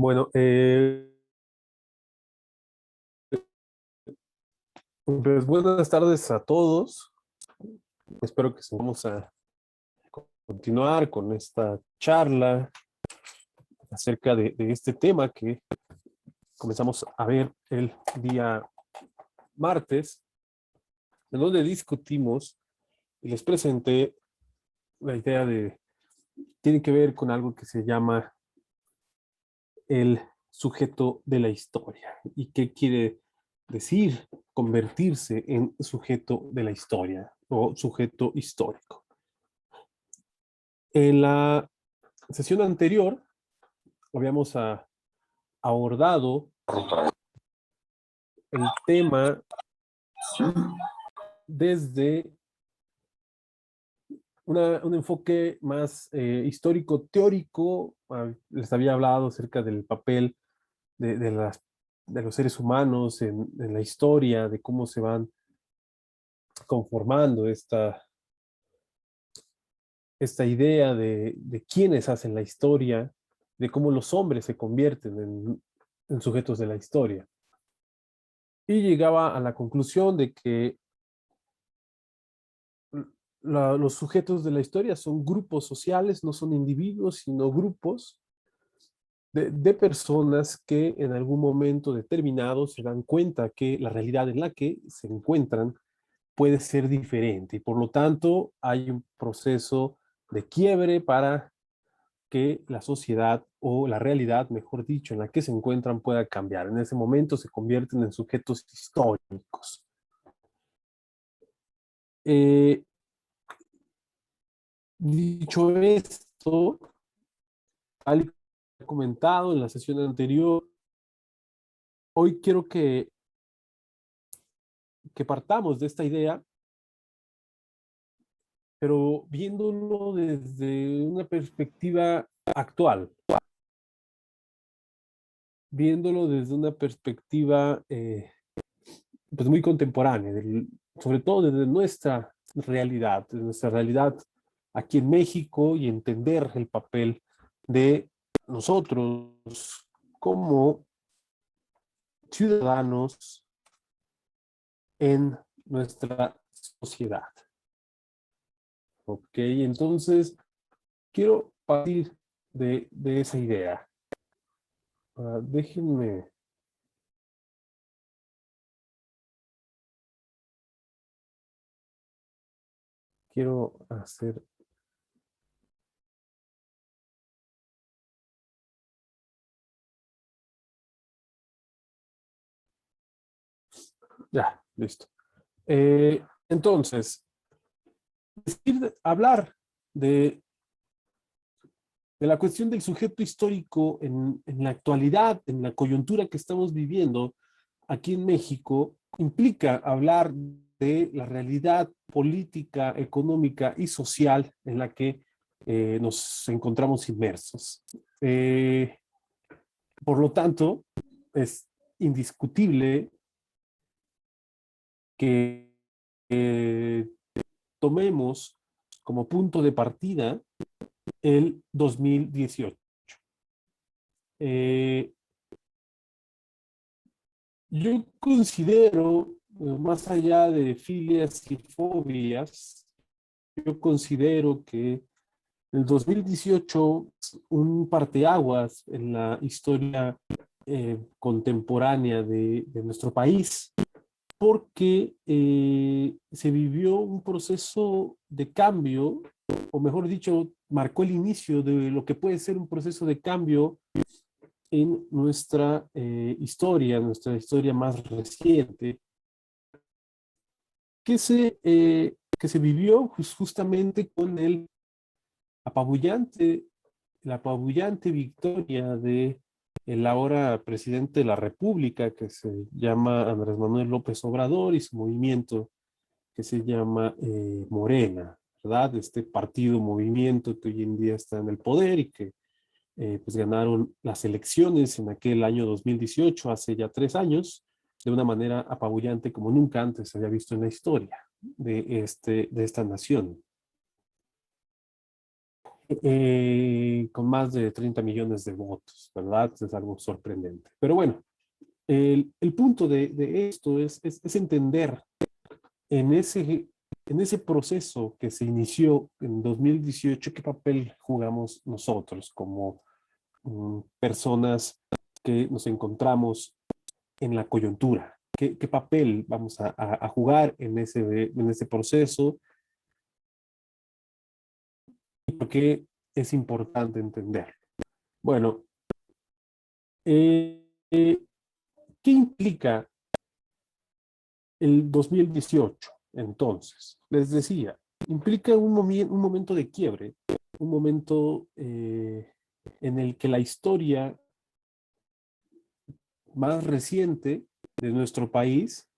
Bueno, pues buenas tardes a todos. Espero que vamos a continuar con esta charla acerca de este tema que comenzamos a ver el día martes, en donde discutimos y les presenté la idea tiene que ver con algo que se llama el sujeto de la historia. ¿Y qué quiere decir convertirse en sujeto de la historia o sujeto histórico? En la sesión anterior habíamos abordado el tema desde un enfoque más histórico-teórico. Les había hablado acerca del papel de los seres humanos en la historia, de cómo se van conformando esta idea de quiénes hacen la historia, de cómo los hombres se convierten en sujetos de la historia. Y llegaba a la conclusión de que los sujetos de la historia son grupos sociales, no son individuos, sino grupos de personas que en algún momento determinado se dan cuenta que la realidad en la que se encuentran puede ser diferente y por lo tanto hay un proceso de quiebre para que la sociedad o la realidad, mejor dicho, en la que se encuentran pueda cambiar. En ese momento se convierten en sujetos históricos. Eh, Dicho esto, tal y como he comentado en la sesión anterior, hoy quiero que partamos de esta idea, pero viéndolo desde una perspectiva actual, viéndolo desde una perspectiva pues muy contemporánea, sobre todo desde nuestra realidad aquí en México y entender el papel de nosotros como ciudadanos en nuestra sociedad. Ok, entonces quiero partir de esa idea. Déjenme. Quiero hacer. Ya, listo. Entonces, hablar de la cuestión del sujeto histórico en la actualidad, en la coyuntura que estamos viviendo aquí en México, implica hablar de la realidad política, económica y social en la que nos encontramos inmersos. Por lo tanto, es indiscutible que tomemos como punto de partida el 2018. Eh, yo considero, más allá de filias y fobias, yo considero que el 2018 es un parteaguas en la historia contemporánea de nuestro país, porque se vivió un proceso de cambio, o mejor dicho, marcó el inicio de lo que puede ser un proceso de cambio en nuestra historia más reciente, que se vivió justamente con apabullante, la apabullante victoria de el ahora presidente de la República, que se llama Andrés Manuel López Obrador, y su movimiento que se llama Morena, ¿verdad? Este partido, movimiento que hoy en día está en el poder y que pues ganaron las elecciones en aquel año 2018, hace ya 3 años, de una manera apabullante como nunca antes se había visto en la historia de esta nación. con más de 30 millones de votos, ¿verdad? Es algo sorprendente. Pero bueno, el punto de esto es entender en ese proceso que se inició en 2018, qué papel jugamos nosotros como personas que nos encontramos en la coyuntura. ¿Qué papel vamos a jugar en ese proceso? ¿Y por qué es importante entender? Bueno, eh, eh, ¿qué implica el 2018? Entonces, les decía, implica un momento de quiebre, un momento en el que la historia más reciente de nuestro país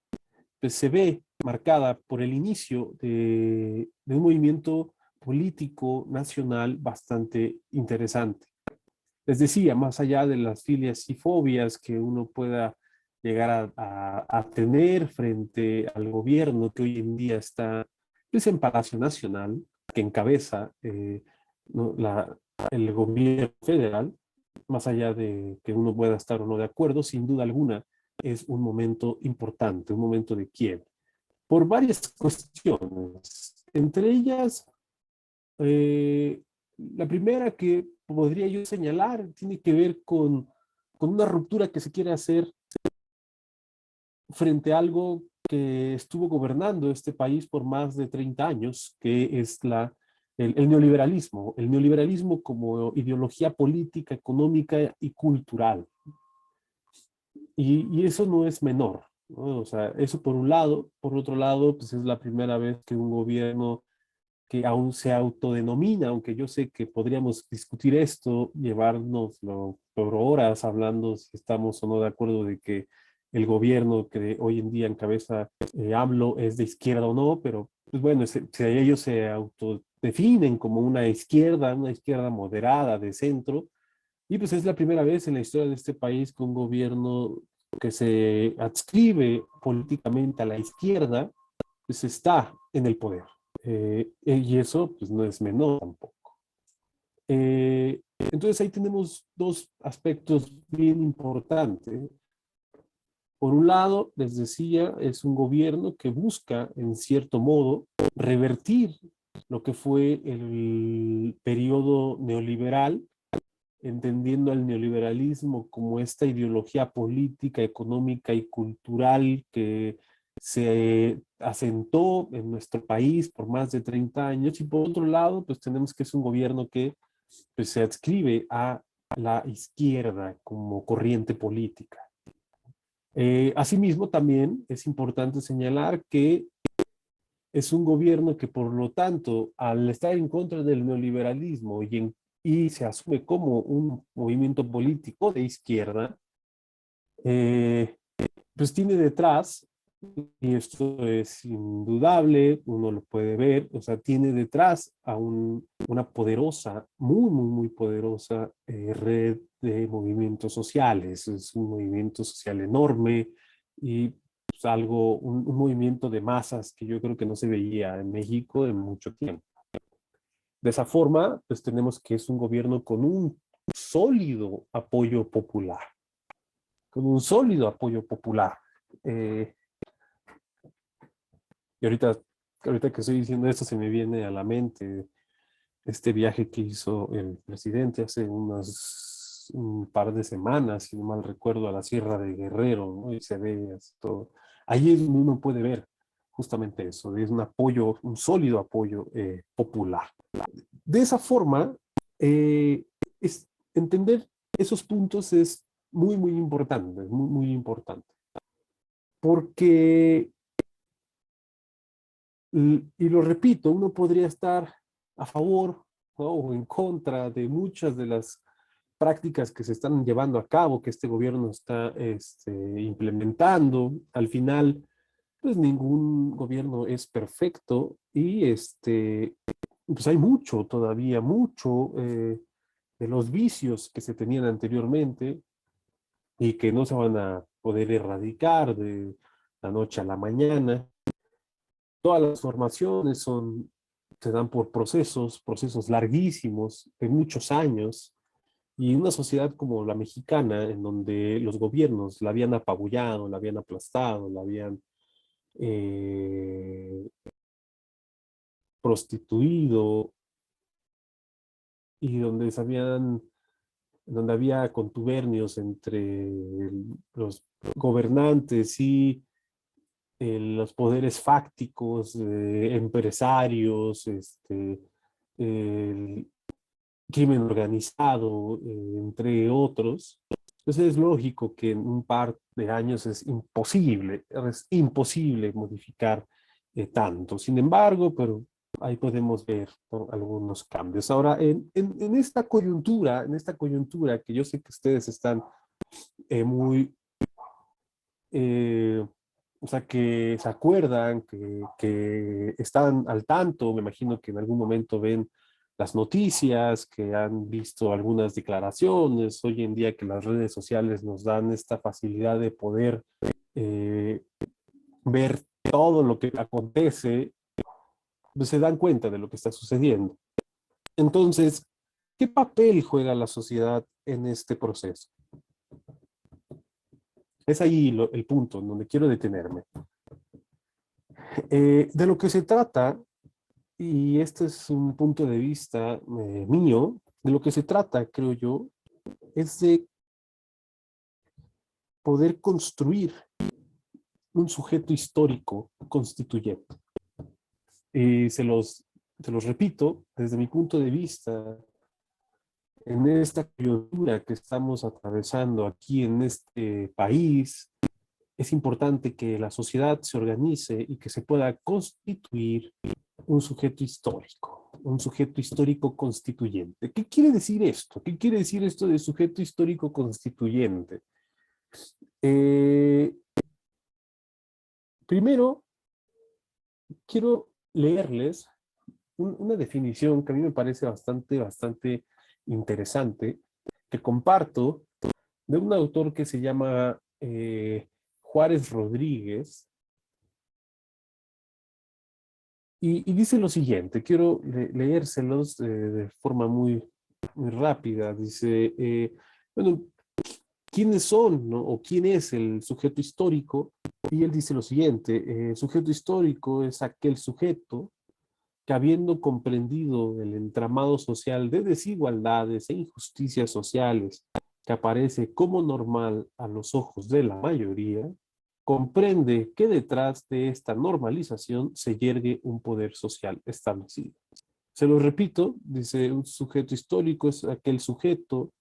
pues, se ve marcada por el inicio de un movimiento político nacional bastante interesante. Les decía, más allá de las filias y fobias que uno pueda llegar a tener frente al gobierno que hoy en día está pues, en Palacio Nacional, que encabeza ¿no? el gobierno federal, más allá de que uno pueda estar o no de acuerdo, sin duda alguna es un momento importante, un momento de quiebre, por varias cuestiones. Entre ellas, eh, la primera que podría yo señalar tiene que ver con una ruptura que se quiere hacer frente a algo que estuvo gobernando este país por más de 30 años, que es el neoliberalismo como ideología política, económica y cultural. Y eso no es menor, ¿no? O sea, eso por un lado. Por otro lado, pues es la primera vez que un gobierno que aún se autodenomina, aunque yo sé que podríamos discutir esto, llevárnoslo por horas hablando si estamos o no de acuerdo de que el gobierno que hoy en día encabeza AMLO es de izquierda o no, pero pues bueno, si ellos se autodefinen como una izquierda moderada, de centro, y pues es la primera vez en la historia de este país que un gobierno que se adscribe políticamente a la izquierda, pues está en el poder. Y eso pues no es menor tampoco. Entonces ahí tenemos dos aspectos bien importantes. Por un lado, les decía, es un gobierno que busca, en cierto modo, revertir lo que fue el periodo neoliberal, entendiendo al neoliberalismo como esta ideología política, económica y cultural que se asentó en nuestro país por más de 30 años. Y por otro lado, pues tenemos que es un gobierno que pues, se adscribe a la izquierda como corriente política. Asimismo, también es importante señalar que es un gobierno que, por lo tanto, al estar en contra del neoliberalismo y se asume como un movimiento político de izquierda, eh, pues tiene detrás, y esto es indudable, uno lo puede ver, o sea, tiene detrás a una poderosa, muy poderosa red de movimientos sociales. Es un movimiento social enorme y pues, un movimiento de masas que yo creo que no se veía en México en mucho tiempo. De esa forma, pues tenemos que es un gobierno con un sólido apoyo popular, con un sólido apoyo popular. Eh, y ahorita que estoy diciendo esto, se me viene a la mente este viaje que hizo el presidente hace un par de semanas, si no mal recuerdo, a la Sierra de Guerrero, ¿no? Y se ve todo. Ahí es donde uno puede ver justamente eso, es un apoyo, un sólido apoyo popular. De esa forma, entender esos puntos es muy importante, muy importante. Porque y lo repito, uno podría estar a favor, ¿no? O en contra de muchas de las prácticas que se están llevando a cabo, que este gobierno está implementando. Al final, pues ningún gobierno es perfecto y pues hay mucho todavía, mucho de los vicios que se tenían anteriormente y que no se van a poder erradicar de la noche a la mañana. Todas las formaciones son se dan por procesos larguísimos, de muchos años, y una sociedad como la mexicana, en donde los gobiernos la habían apabullado, la habían aplastado, la habían eh, prostituido, y donde había contubernios entre los gobernantes y los poderes fácticos, empresarios, el crimen organizado, entre otros. Entonces es lógico que en un par de años es imposible modificar tanto. Sin embargo, pero ahí podemos ver, ¿no?, algunos cambios. Ahora, en en esta coyuntura que yo sé que ustedes están muy, eh, o sea, que se acuerdan, que están al tanto, me imagino que en algún momento ven las noticias, que han visto algunas declaraciones, hoy en día que las redes sociales nos dan esta facilidad de poder eh, ver todo lo que acontece, pues se dan cuenta de lo que está sucediendo. Entonces, ¿qué papel juega la sociedad en este proceso? Es ahí el punto en donde quiero detenerme. De lo que se trata, y este es un punto de vista mío, de lo que se trata, creo yo, es de poder construir un sujeto histórico constituyente. Y se los repito, desde mi punto de vista, en esta coyuntura que estamos atravesando aquí en este país, es importante que la sociedad se organice y que se pueda constituir un sujeto histórico constituyente. ¿Qué quiere decir esto? ¿Qué quiere decir esto de sujeto histórico constituyente? Eh, Primero, quiero leerles una definición que a mí me parece bastante interesante, que comparto de un autor que se llama Juárez Rodríguez, y dice lo siguiente, quiero leérselos de forma muy rápida. Dice, bueno, ¿quiénes son, no? O quién es el sujeto histórico? Y él dice lo siguiente, sujeto histórico es aquel sujeto que, habiendo comprendido el entramado social de desigualdades e injusticias sociales que aparece como normal a los ojos de la mayoría, comprende que detrás de esta normalización se yergue un poder social establecido. Se lo repito, dice, un sujeto histórico es aquel sujeto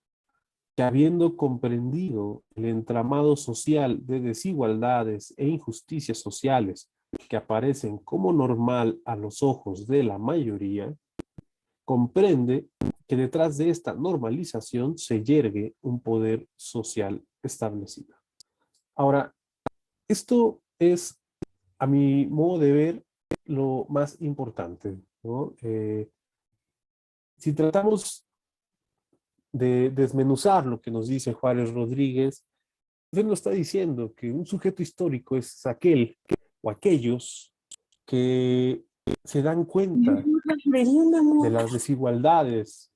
que, habiendo comprendido el entramado social de desigualdades e injusticias sociales que aparecen como normal a los ojos de la mayoría, comprende que detrás de esta normalización se yergue un poder social establecido. Ahora, esto es, a mi modo de ver, lo más importante, ¿no? Si tratamos de desmenuzar lo que nos dice Juárez Rodríguez, él nos está diciendo que un sujeto histórico es aquel o aquellos que se dan cuenta de las desigualdades,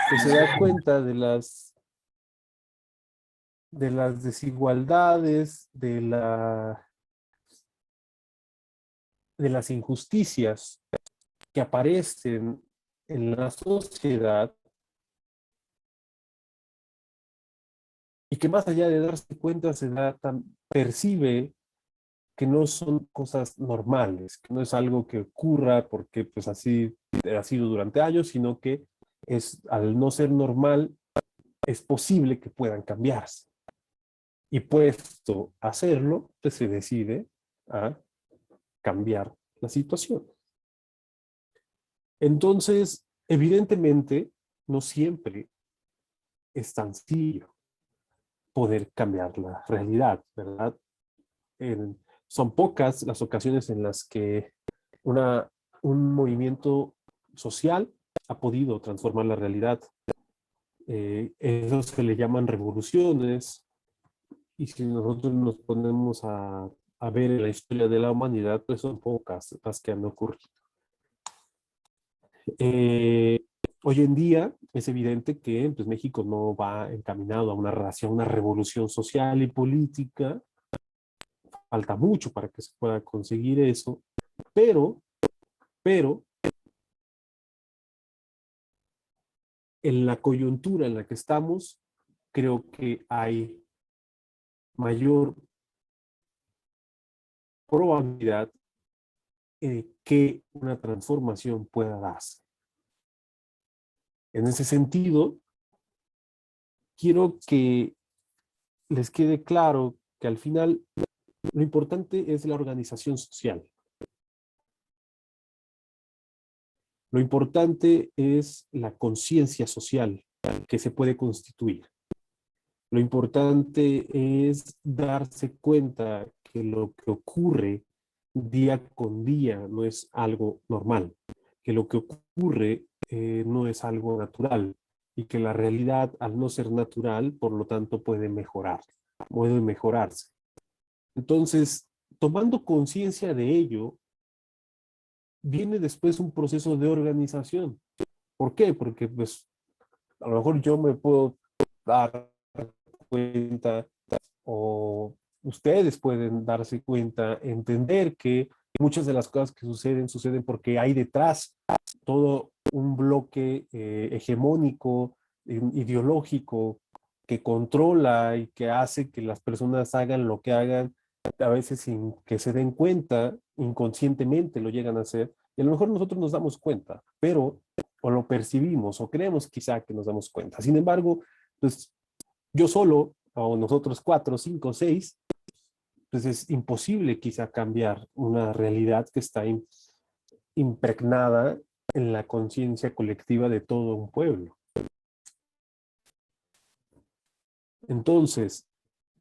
que se da cuenta de las desigualdades, de las injusticias que aparecen en la sociedad, y que más allá de darse cuenta percibe que no son cosas normales, que no es algo que ocurra porque pues así ha sido durante años, sino que al no ser normal, es posible que puedan cambiarse. Y puesto a hacerlo, pues se decide a cambiar la situación. Entonces, evidentemente, no siempre es tan sencillo poder cambiar la realidad, ¿verdad? Son pocas las ocasiones en las que un movimiento social ha podido transformar la realidad. Eso se le llaman revoluciones, y si nosotros nos ponemos a ver en la historia de la humanidad, pues son pocas las que han ocurrido. Eh, Hoy en día es evidente que pues, México no va encaminado a hacia una revolución social y política. Falta mucho para que se pueda conseguir eso, pero, pero en la coyuntura en la que estamos, creo que hay mayor probabilidad que una transformación pueda darse. En ese sentido, quiero que les quede claro que al final lo importante es la organización social. Lo importante es la conciencia social que se puede constituir. Lo importante es darse cuenta que lo que ocurre día con día no es algo normal, que lo que ocurre no es algo natural y que la realidad, al no ser natural, por lo tanto puede mejorarse. Entonces, tomando conciencia de ello, viene después un proceso de organización. ¿Por qué? Porque pues a lo mejor yo me puedo dar cuenta o ustedes pueden darse cuenta, entender que muchas de las cosas que suceden porque hay detrás todo un bloque hegemónico, ideológico, que controla y que hace que las personas hagan lo que hagan, a veces sin que se den cuenta, inconscientemente lo llegan a hacer, y a lo mejor nosotros nos damos cuenta, pero o lo percibimos o creemos quizá que nos damos cuenta. Sin embargo, pues yo solo, o nosotros cuatro, cinco, seis, pues es imposible quizá cambiar una realidad que está impregnada en la conciencia colectiva de todo un pueblo. Entonces,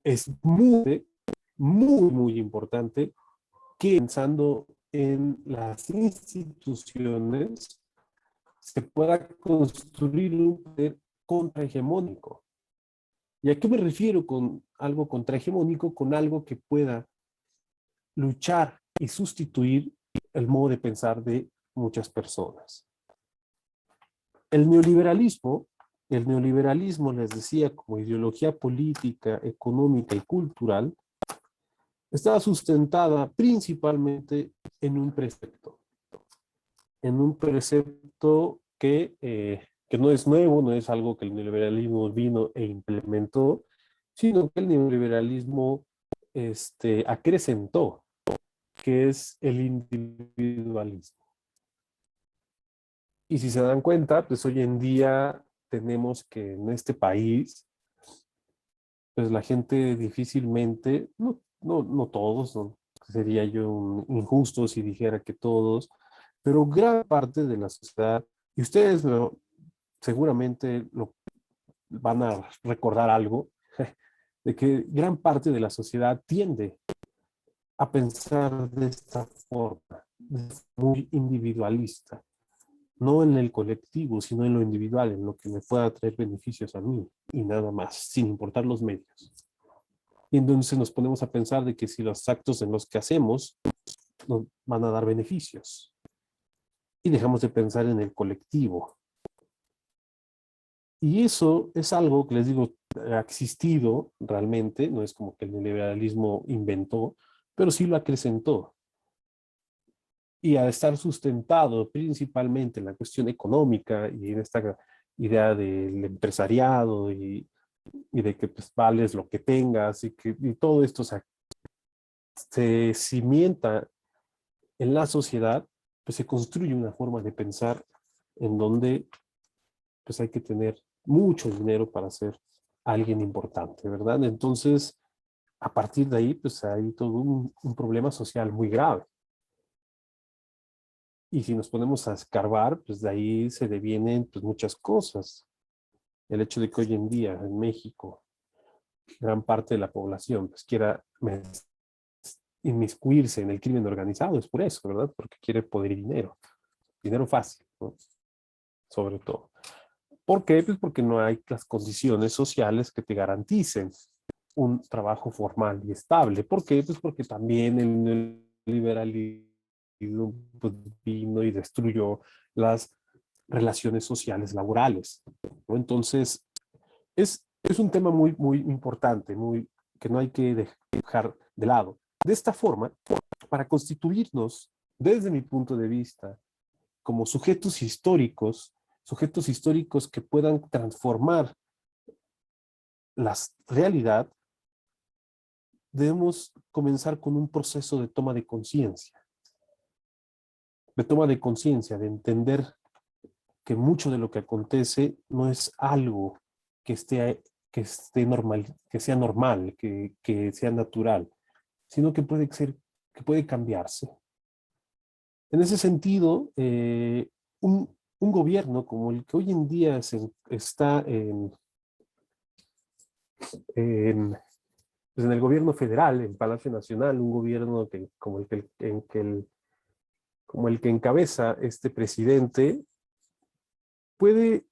es muy importante que pensando en las instituciones se pueda construir un poder contrahegemónico. ¿Y a qué me refiero con algo contrahegemónico? Con algo que pueda luchar y sustituir el modo de pensar de muchas personas. El neoliberalismo, el neoliberalismo, les decía, como ideología política, económica y cultural, estaba sustentada principalmente en un precepto que no es nuevo, no es algo que el neoliberalismo vino e implementó, sino que el neoliberalismo acrecentó, que es el individualismo. Y si se dan cuenta, pues hoy en día tenemos que en este país, pues la gente difícilmente, no todos, no, sería yo un injusto si dijera que todos, pero gran parte de la sociedad, y ustedes seguramente lo van a recordar algo, de que gran parte de la sociedad tiende a pensar de esta forma, muy individualista, no en el colectivo, sino en lo individual, en lo que me pueda traer beneficios a mí y nada más, sin importar los medios. Y entonces nos ponemos a pensar de que si los actos en los que hacemos nos van a dar beneficios y dejamos de pensar en el colectivo. Y eso es algo que les digo, ha existido realmente, no es como que el neoliberalismo inventó, pero sí lo acrecentó. Y al estar sustentado principalmente en la cuestión económica y en esta idea del empresariado y de que pues vales lo que tengas y todo esto se cimienta en la sociedad, pues se construye una forma de pensar en donde pues hay que tener mucho dinero para ser alguien importante, ¿verdad? Entonces, a partir de ahí, pues hay todo un problema social muy grave. Y si nos ponemos a escarbar, pues de ahí se devienen pues, muchas cosas. El hecho de que hoy en día en México gran parte de la población pues quiera inmiscuirse en el crimen organizado es por eso, ¿verdad? Porque quiere poder y dinero. Dinero fácil, ¿no? Sobre todo. ¿Por qué? Pues porque no hay las condiciones sociales que te garanticen un trabajo formal y estable. ¿Por qué? Pues porque también el liberalismo pues, vino y destruyó las relaciones sociales laborales, ¿no? Entonces, es un tema muy, muy importante, que no hay que dejar de lado. De esta forma, para constituirnos, desde mi punto de vista, como sujetos históricos que puedan transformar la realidad, debemos comenzar con un proceso de toma de conciencia, de entender que mucho de lo que acontece no es algo que esté normal, que sea normal, que sea natural, sino que puede cambiarse. En ese sentido, un gobierno como el que hoy en día está en, pues en el gobierno federal, en Palacio Nacional, un gobierno como el que encabeza este presidente, puede,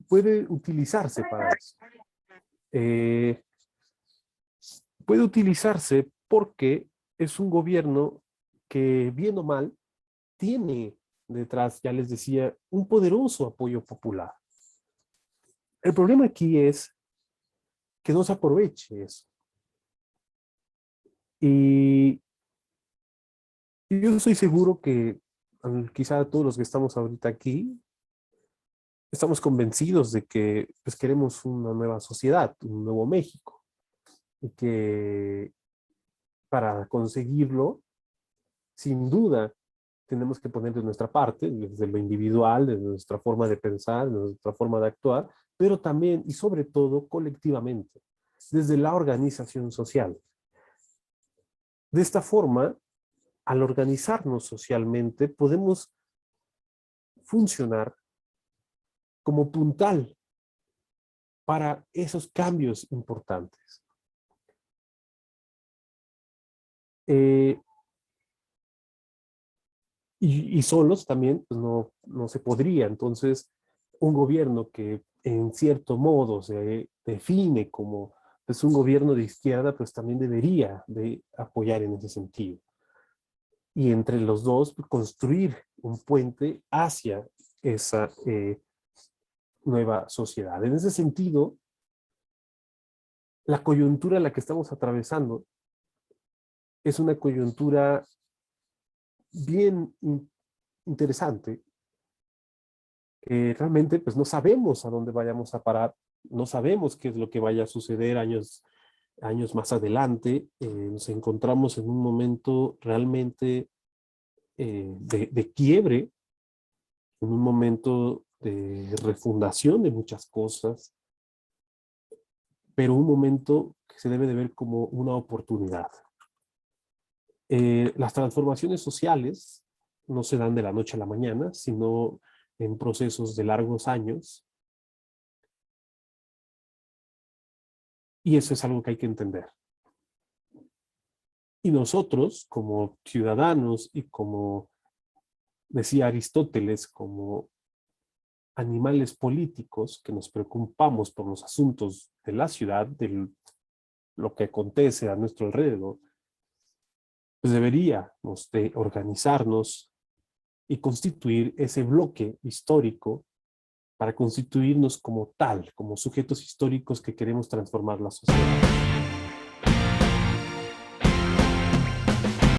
puede utilizarse para eso. Eh, Puede utilizarse porque es un gobierno que, bien o mal, tiene detrás, ya les decía, un poderoso apoyo popular. El problema aquí es que no se aproveche eso. Y yo estoy seguro que quizá todos los que estamos ahorita aquí estamos convencidos de que pues, queremos una nueva sociedad, un nuevo México. Y que para conseguirlo, sin duda, tenemos que poner de nuestra parte, desde lo individual, desde nuestra forma de pensar, desde nuestra forma de actuar, pero también y sobre todo colectivamente, desde la organización social. De esta forma, al organizarnos socialmente, podemos funcionar como puntal para esos cambios importantes. Eh, y solos también pues no se podría. Entonces, un gobierno que en cierto modo se define como pues, un gobierno de izquierda, pues también debería de apoyar en ese sentido. Y entre los dos, pues, construir un puente hacia esa nueva sociedad. En ese sentido, la coyuntura en la que estamos atravesando es una coyuntura bien interesante, que realmente pues no sabemos a dónde vayamos a parar, no sabemos qué es lo que vaya a suceder años más adelante. Nos encontramos en un momento realmente de quiebre, en un momento de refundación de muchas cosas, pero un momento que se debe de ver como una oportunidad. Las transformaciones sociales no se dan de la noche a la mañana, sino en procesos de largos años, y eso es algo que hay que entender. Y nosotros, como ciudadanos y como decía Aristóteles, como animales políticos que nos preocupamos por los asuntos de la ciudad, de lo que acontece a nuestro alrededor, pues deberíamos de organizarnos y constituir ese bloque histórico para constituirnos como tal, como sujetos históricos que queremos transformar la sociedad.